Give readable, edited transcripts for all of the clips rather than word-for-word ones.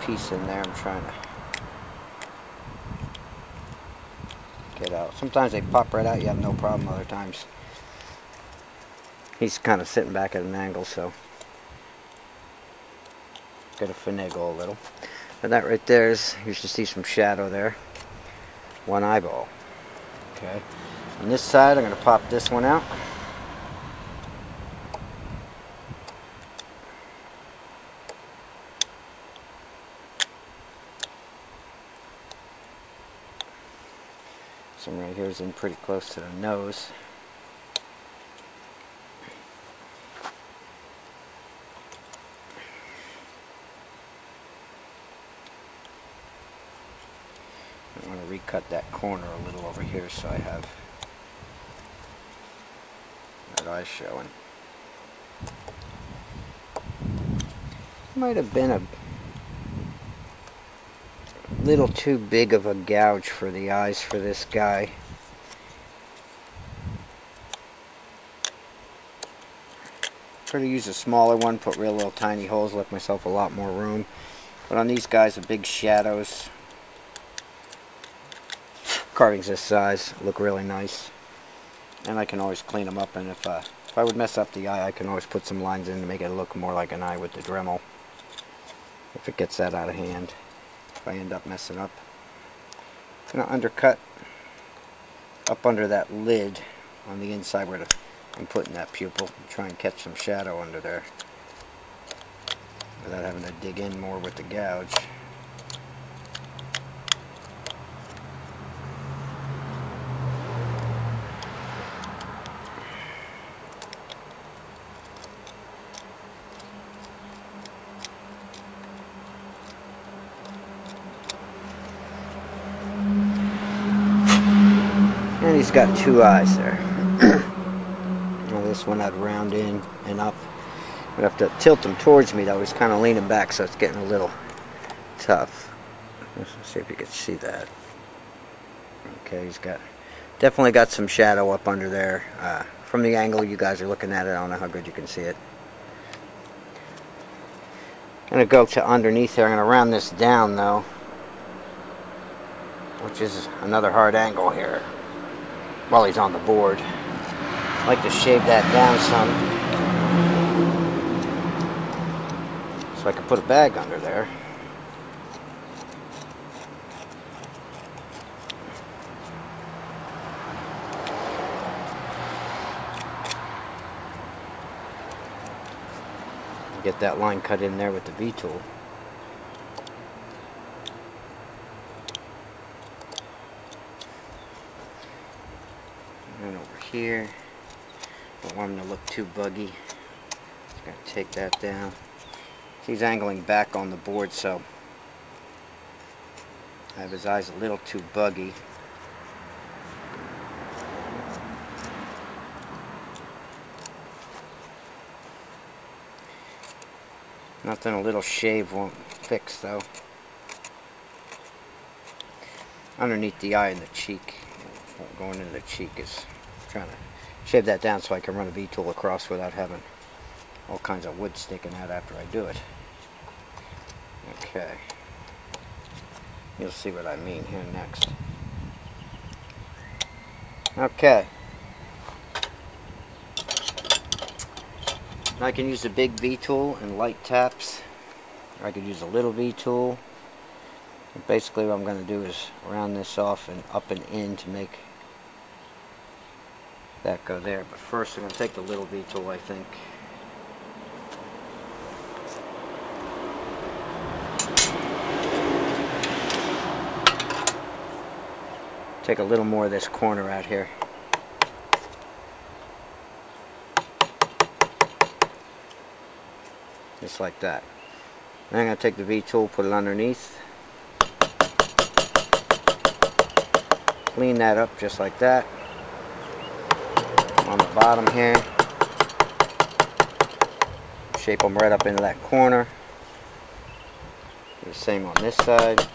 piece in there I'm trying to get out. Sometimes they pop right out, you have no problem. Other times he's kind of sitting back at an angle, so gotta finagle a little. And that right there is, you should see some shadow there. One eyeball. Okay. On this side, I'm going to pop this one out. This one right here is in pretty close to the nose. I want to recut that corner a little over here so I have that eye showing. Might have been a little too big of a gouge for the eyes for this guy. Try to use a smaller one, put real little tiny holes, left myself a lot more room. But on these guys, the big shadows, carvings this size look really nice, and I can always clean them up. And if I would mess up the eye, I can always put some lines in to make it look more like an eye with the Dremel if it gets that out of hand. If I end up messing up, I'm going to undercut up under that lid on the inside where I'm putting that pupil and try and catch some shadow under there without having to dig in more with the gouge. And he's got two eyes there. Well, this one I'd round in and up. I'd have to tilt him towards me though. He's kind of leaning back, so it's getting a little tough. Let's see if you can see that. Okay, he's definitely got some shadow up under there. From the angle you guys are looking at it, I don't know how good you can see it. I'm going to go to underneath here. I'm going to round this down though, which is another hard angle here while he's on the board. I like to shave that down some so I can put a bag under there. Get that line cut in there with the V-tool. And over here, don't want him to look too buggy. Just gotta take that down. He's angling back on the board, so I have his eyes a little too buggy. Nothing a little shave won't fix though. Underneath the eye and the cheek, going into the cheek, is trying to shave that down so I can run a V-tool across without having all kinds of wood sticking out after I do it. Okay. You'll see what I mean here next. Okay. I can use the big V-tool and light taps, or I could use a little V-tool. Basically what I'm going to do is round this off and up and in to make that go there. But first I'm going to take the little V-tool, I think. Take a little more of this corner out here. Just like that. Then I'm going to take the V-tool, put it underneath. Clean that up just like that. On the bottom here. Shape them right up into that corner. Do the same on this side.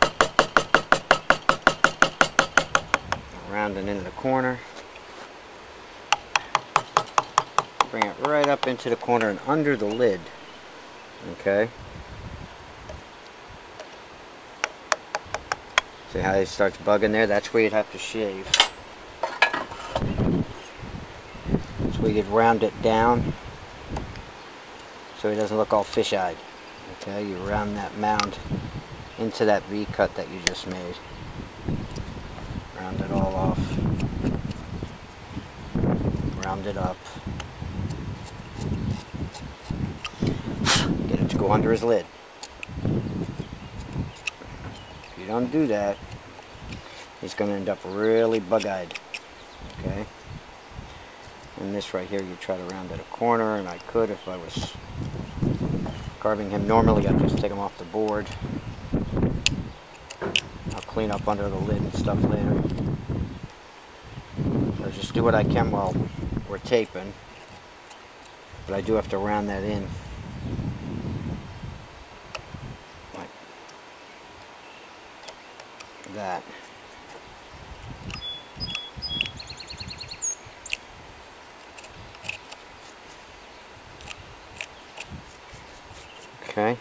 Rounding into the corner. Bring it right up into the corner and under the lid. Okay. See how he starts bugging there? That's where you'd have to shave. So you'd round it down so he doesn't look all fish-eyed. Okay, you round that mound into that V cut that you just made. Round it all off. Round it up. Get it to go under his lid. If you don't do that, he's going to end up really bug-eyed. Okay? And this right here, you try to round at a corner, and I could if I was carving him normally. I'd just take him off the board. I'll clean up under the lid and stuff later. So just do what I can while we're taping. But I do have to round that in. Like that. Okay.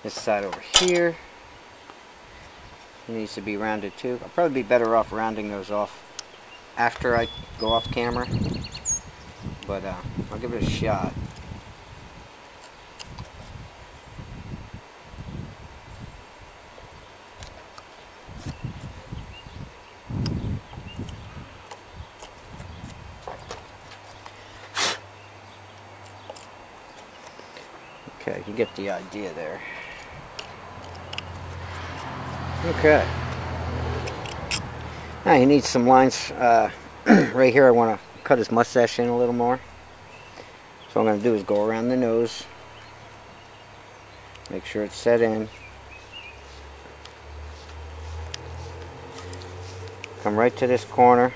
This side over here needs to be rounded too. I'll probably be better off rounding those off after I go off camera, but I'll give it a shot. Okay, you get the idea there. Okay. Now he needs some lines. Right here I want to cut his mustache in a little more. So what I'm going to do is go around the nose. Make sure it's set in. Come right to this corner.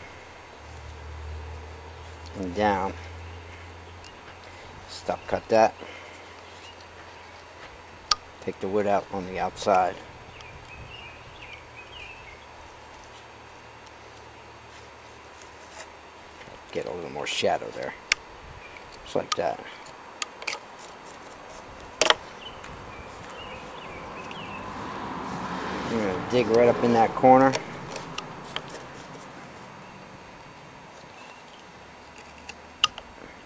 And down. Stop cut that. Take the wood out on the outside. Get a little more shadow there. Just like that. I'm going to dig right up in that corner.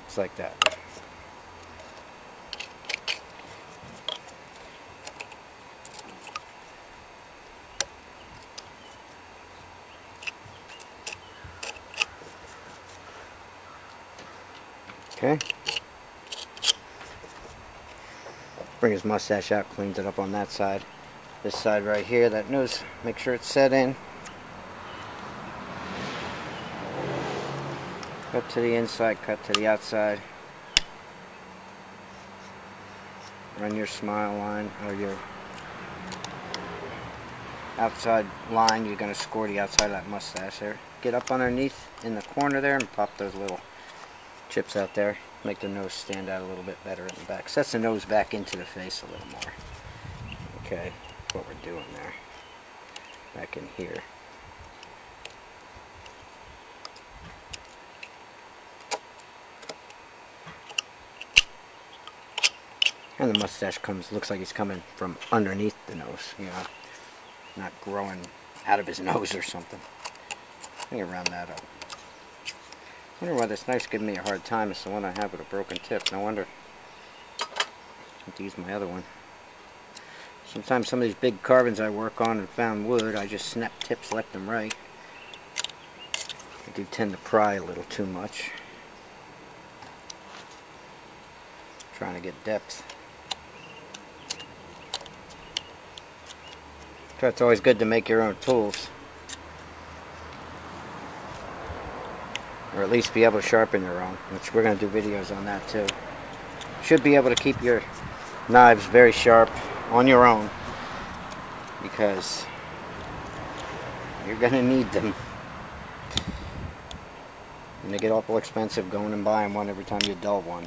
Just like that. Okay. Bring his mustache out, cleans it up on that side. This side right here, that nose, make sure it's set in. Cut to the inside, cut to the outside. Run your smile line, or your outside line. You're going to score the outside of that mustache there. Get up underneath in the corner there and pop those little chips out there. Make the nose stand out a little bit better in the back. Sets the nose back into the face a little more. Okay, that's what we're doing there. Back in here. And the mustache looks like he's coming from underneath the nose, you know, not growing out of his nose or something. Let me round that up. I wonder why this knife's giving me a hard time. It's the one I have with a broken tip. No wonder. I have to use my other one. Sometimes some of these big carvings I work on and found wood, I just snap tips left and right. I do tend to pry a little too much. Trying to get depth. So it's always good to make your own tools. Or at least be able to sharpen your own, which we're going to do videos on that too. Should be able to keep your knives very sharp on your own, because you're going to need them. And they get awful expensive going and buying one every time you dull one.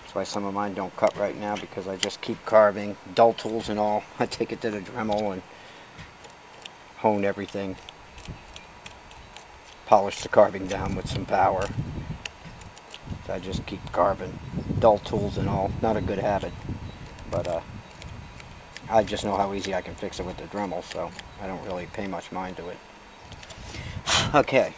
That's why some of mine don't cut right now, because I just keep carving, dull tools and all. I take it to the Dremel and hone everything. Polish the carving down with some power. So I just keep carving, dull tools and all. Not a good habit, but I just know how easy I can fix it with the Dremel, so I don't really pay much mind to it. Okay,